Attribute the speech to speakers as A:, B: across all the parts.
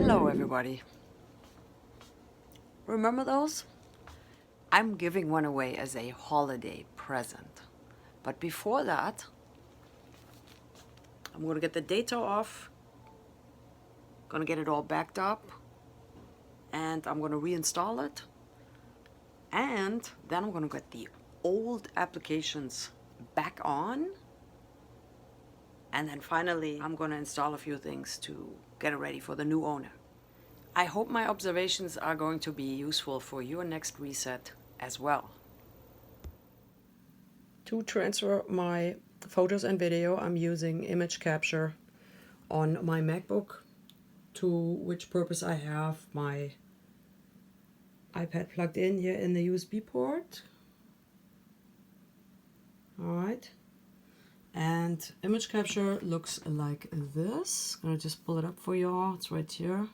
A: Hello everybody. Remember those? I'm giving one away as a holiday present. But before that, I'm going to get the data off, going to get it all backed up, and I'm going to reinstall it. And then I'm going to get the old applications back on. And then finally, I'm going to install a few things to get it ready for the new owner. I hope my observations are going to be useful for your next reset as well. To transfer my photos and video, I'm using image capture on my MacBook, to which purpose I have my iPad plugged in here in the USB port. Alright. And image capture looks like this. I'm gonna just pull it up for y'all. It's right here.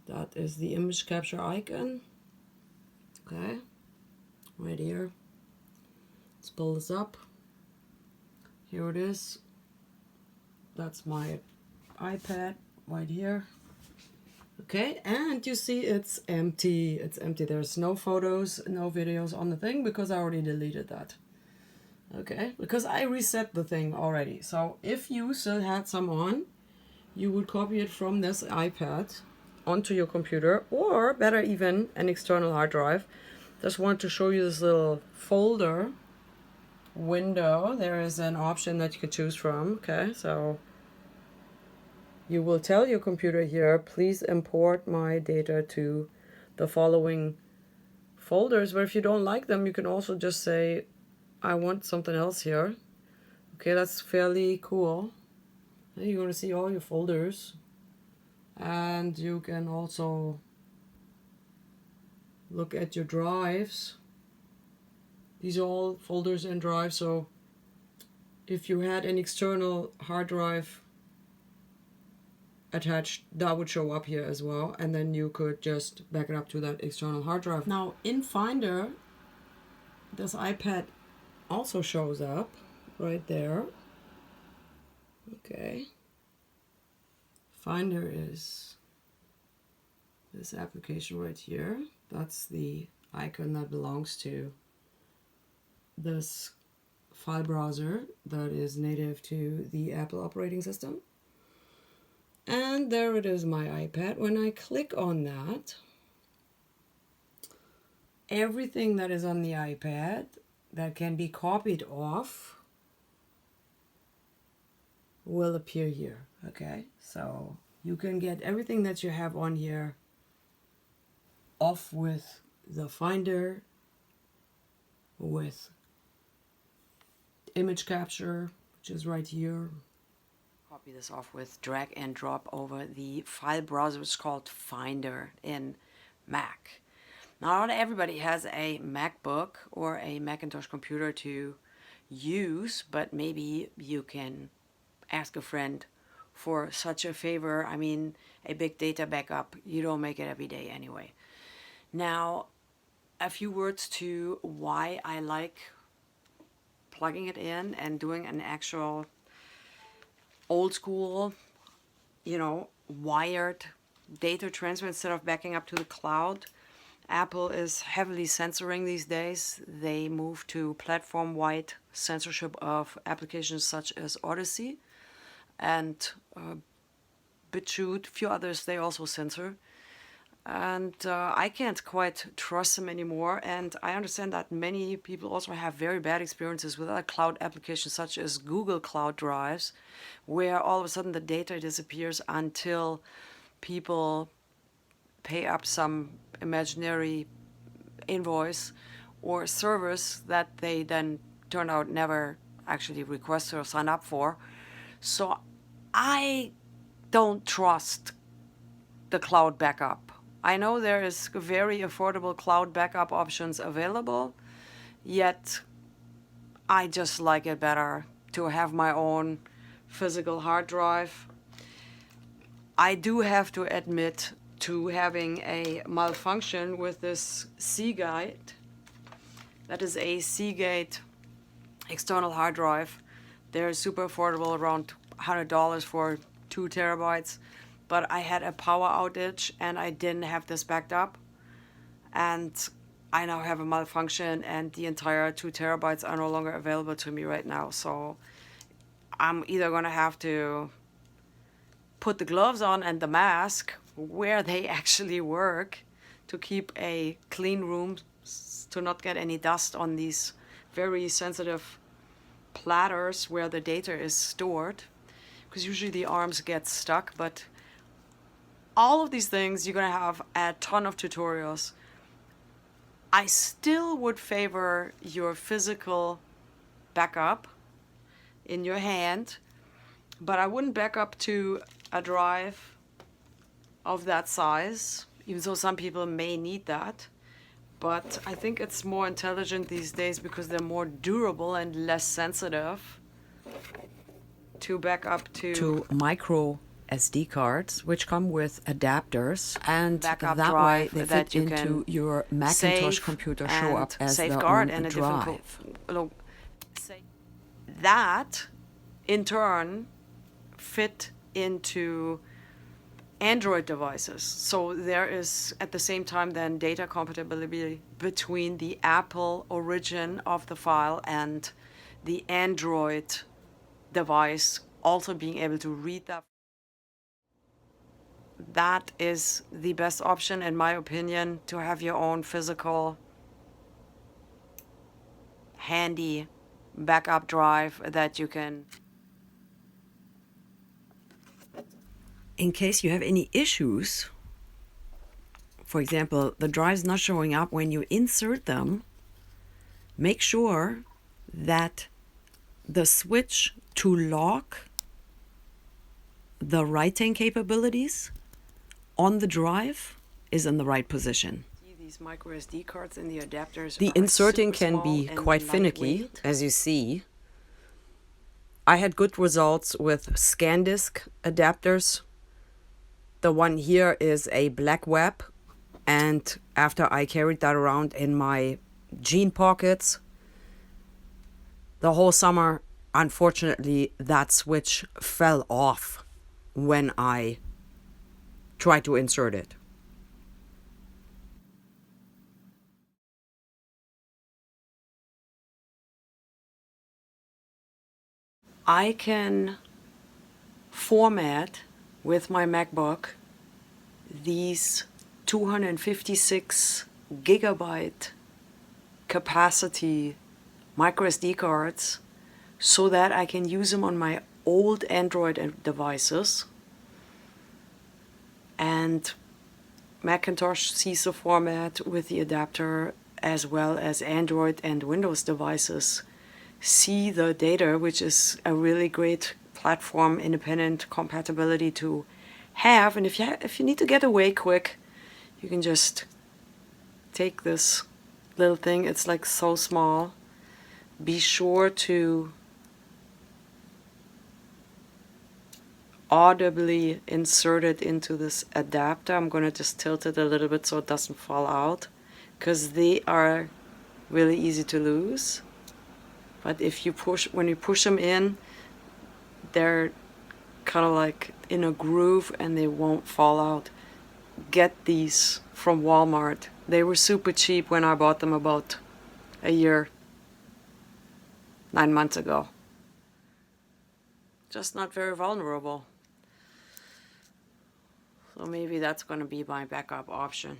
A: That is the image capture icon. Okay, right here. Let's pull this up. Here it is. That's my iPad right here. Okay, and you see it's empty. It's empty. There's no photos, no videos on the thing because I already deleted that. Okay, because I reset the thing already. So if you still had some on, you would copy it from this iPad onto your computer, or better even, an external hard drive. Just want to show you this little folder window. There is an option that you could choose from. Okay, so you will tell your computer here, please import my data to the following folders. But if you don't like them, you can also just say, I want something else here. Okay, that's fairly cool. And you're going to see all your folders. And you can also look at your drives. These are all folders and drives. So if you had an external hard drive attached, that would show up here as well. And then you could just back it up to that external hard drive. Now in Finder, this iPad also shows up right there. Okay. Finder is this application right here. That's the icon that belongs to this file browser that is native to the Apple operating system. And there it is, my iPad. When I click on that, everything that is on the iPad that can be copied off will appear here. Okay, so you can get everything that you have on here off with the Finder, with image capture, which is right here. Copy this off with drag and drop over the file browser, which is called Finder in Mac. Now, not everybody has a MacBook or a Macintosh computer to use, but maybe you can ask a friend for such a favor. I mean, a big data backup, you don't make it every day anyway. Now, a few words to why I like plugging it in and doing an actual old school, wired data transfer instead of backing up to the cloud. Apple is heavily censoring these days. They move to platform-wide censorship of applications such as Odyssey and BitChute, a few others they also censor. And I can't quite trust them anymore. And I understand that many people also have very bad experiences with other cloud applications such as Google Cloud Drives, where all of a sudden the data disappears until people pay up some imaginary invoice or service that they then turn out never actually requested or signed up for. So I don't trust the cloud backup. I know there is very affordable cloud backup options available, yet I just like it better to have my own physical hard drive. I do have to admit to having a malfunction with this Seagate. That is a Seagate external hard drive. They're super affordable, around $100 for 2 terabytes. but I had a power outage and I didn't have this backed up, and I now have a malfunction and the entire 2 terabytes are no longer available to me right now. So I'm either gonna have to put the gloves on and the mask where they actually work to keep a clean room, to not get any dust on these very sensitive platters where the data is stored, because usually the arms get stuck. But all of these things, you're gonna have a ton of tutorials. I still would favor your physical backup in your hand, but I wouldn't back up to a drive of that size, even though some people may need that. But I think it's more intelligent these days because they're more durable and less sensitive to back up to micro SD cards, which come with adapters, and
B: backup
A: that way
B: drive
A: they
B: that
A: fit
B: you
A: into
B: can
A: your Macintosh
B: save
A: computer, show up
B: and
A: as their
B: safeguard
A: own
B: and a
A: drive.
B: different
A: That, in turn, fit into Android devices. So there is at the same time then data compatibility between the Apple origin of the file and the Android device also being able to read that. That is the best option, in my opinion, to have your own physical handy backup drive that you can. In case you have any issues, for example, the drive's not showing up when you insert them, make sure that the switch to lock the writing capabilities on the drive is in the right position. These micro SD cards in the adapters. The inserting can be quite finicky, as you see. I had good results with ScanDisk adapters. The one here is a black web, and after I carried that around in my jean pockets the whole summer, unfortunately, that switch fell off when I tried to insert it. I can format with my MacBook these 256 gigabyte capacity microSD cards so that I can use them on my old Android devices, and Macintosh sees the format with the adapter, as well as Android and Windows devices see the data, which is a really great platform independent compatibility to have. And if you need to get away quick, you can just take this little thing. It's like so small. Be sure to audibly insert it into this adapter. I'm going to just tilt it a little bit so it doesn't fall out, because they are really easy to lose. But if you when you push them in, they're kind of like in a groove and they won't fall out. Get these from Walmart. They were super cheap when I bought them about a year, 9 months ago. Just not very vulnerable. So maybe that's going to be my backup option.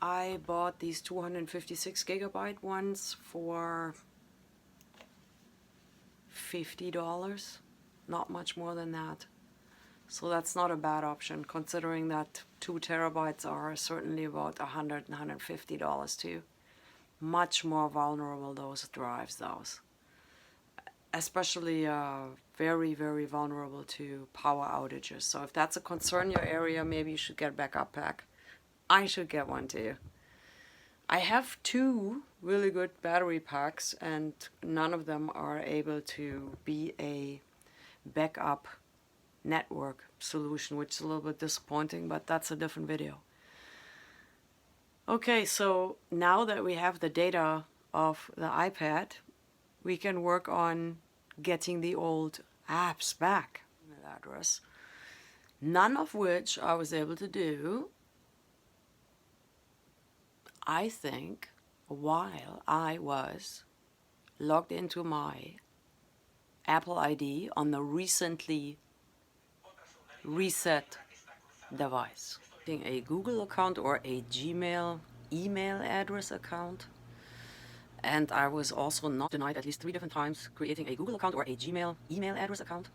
A: I bought these 256 gigabyte ones for $50, not much more than that. So that's not a bad option, considering that 2 terabytes are certainly about $100 and $150 too. Much more vulnerable, those drives, those. especially very, very vulnerable to power outages. So if that's a concern in your area, maybe you should get a backup pack. I should get one too. I have 2 really good battery packs, and none of them are able to be a backup network solution, which is a little bit disappointing, but that's a different video. Okay, so now that we have the data of the iPad, we can work on getting the old apps back, email address, none of which I was able to do, I think, while I was logged into my Apple ID on the recently reset device. A Google account or a Gmail email address account. And I was also not denied at least 3 different times creating a Google account or a Gmail email address account.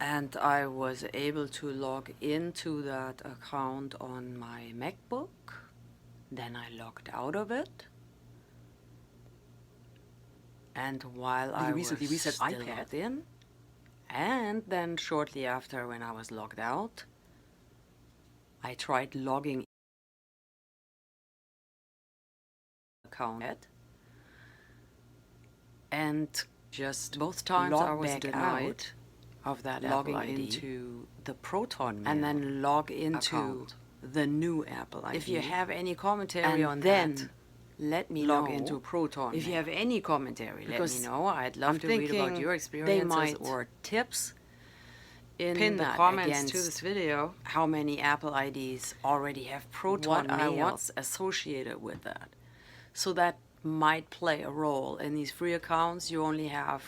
A: And I was able to log into that account on my MacBook. Then I logged out of it. And while I recently reset iPad logged in, and then shortly after, when I was logged out, I tried logging account, and just both times I was denied of that logging into the Proton Mail and then log into the new Apple ID. If you have any commentary on that, let me log into Proton. If you have any commentary, let me know. I'd love to read about your experiences or tips in the comments to this video. How many Apple IDs already have Proton Mails associated with that? So that might play a role. In these free accounts, you only have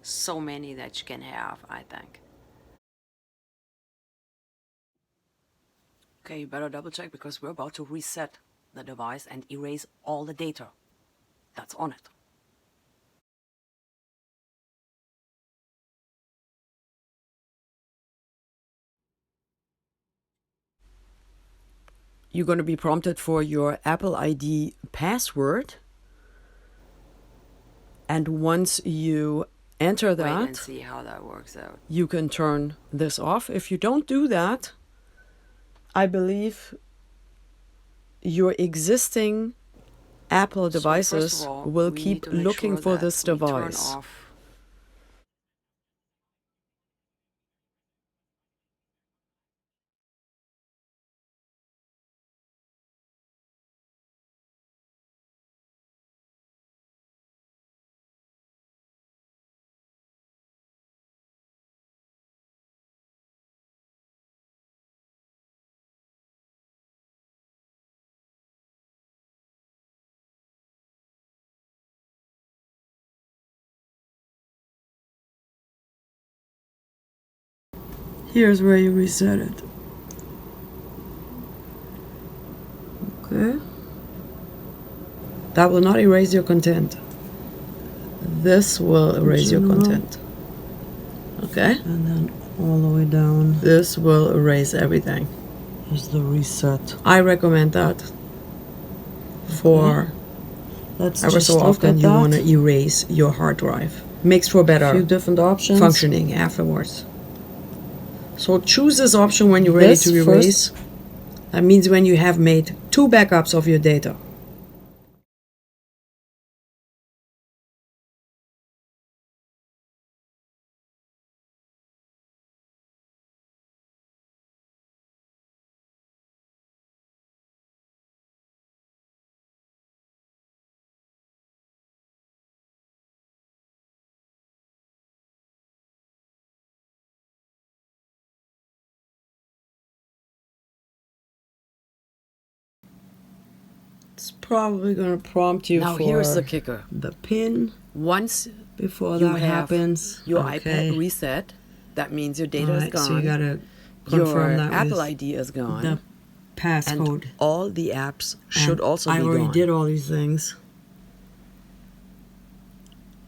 A: so many that you can have, I think. Okay, you better double check, because we're about to reset the device and erase all the data that's on it. You're going to be prompted for your Apple ID password. And once you enter that, wait and see how that works out. You can turn this off. If you don't do that, I believe your existing Apple devices will keep looking for this device. Here's where you reset it. Okay. That will not erase your content. This will erase your content. Okay? And then all the way down. This will erase everything. Here's the reset. I recommend that for ever so often you want to erase your hard drive. Makes for better few different options functioning afterwards. So choose this option when you're ready to erase. That means when you have made 2 backups of your data. It's probably going to prompt you now for here's the kicker. The PIN. Once before that happens, your iPad reset, that means your data is gone. So you got to confirm your that Apple ID is gone. The passcode. And all the apps should also be gone. I already did all these things.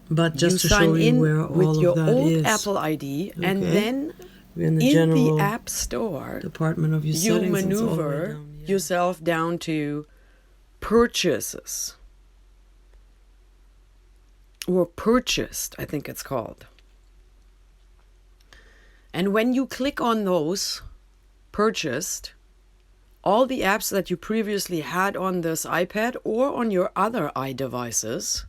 A: But just to show you where all of that is. You sign in with your old Apple ID, and then in the App Store, department of your settings, you maneuver yourself down to Purchases. or purchased, I think it's called. And when you click on those purchased, all the apps that you previously had on this iPad or on your other iDevices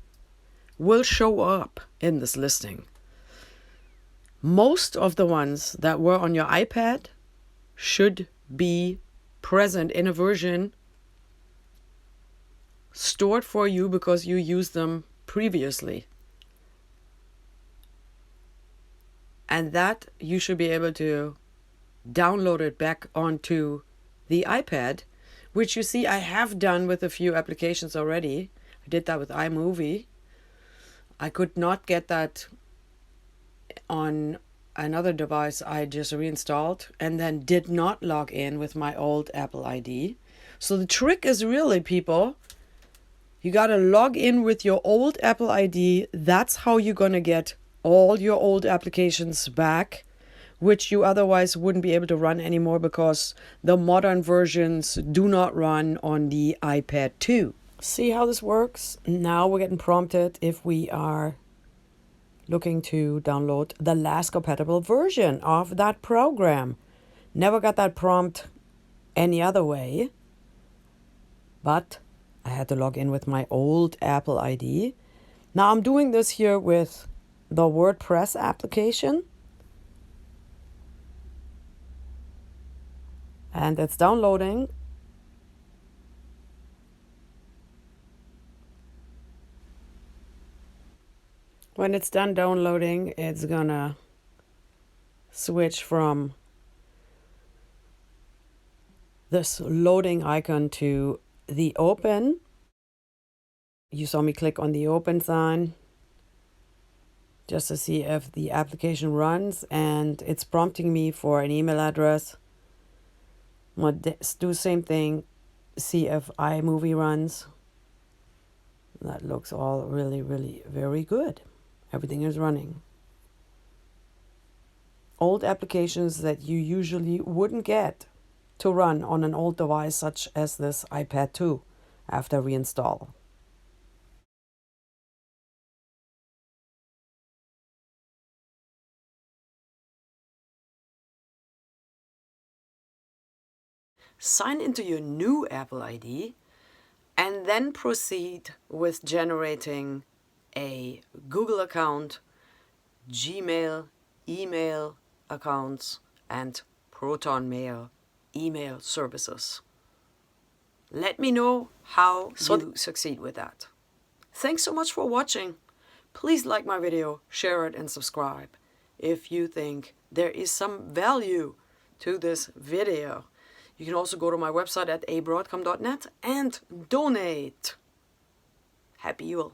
A: will show up in this listing. Most of the ones that were on your iPad should be present in a version stored for you because you used them previously. And that you should be able to download it back onto the iPad, which you see I have done with a few applications already. I did that with iMovie. I could not get that on another device I just reinstalled and then did not log in with my old Apple ID. So the trick is really, people, you got to log in with your old Apple ID. That's how you're going to get all your old applications back, which you otherwise wouldn't be able to run anymore because the modern versions do not run on the Ipad2. See how this works? Now we're getting prompted if we are looking to download the last compatible version of that program. Never got that prompt any other way, but I had to log in with my old Apple ID. Now I'm doing this here with the WordPress application. And it's downloading. When it's done downloading, it's gonna switch from this loading icon to the open. You saw me click on the open sign just to see if the application runs, and it's prompting me for an email address. I'm going to do the same thing, see if iMovie runs. That looks all really, really very good. Everything is running. Old applications that you usually wouldn't get to run on an old device such as this Ipad2 after reinstall. Sign into your new Apple ID and then proceed with generating a Google account, Gmail, email accounts, and Proton Mail email services. Let me know how you succeed with that. Thanks so much for watching. Please like my video, share it, and subscribe if you think there is some value to this video. You can also go to my website at abroadcom.net and donate. Happy Yule.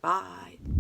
A: Bye.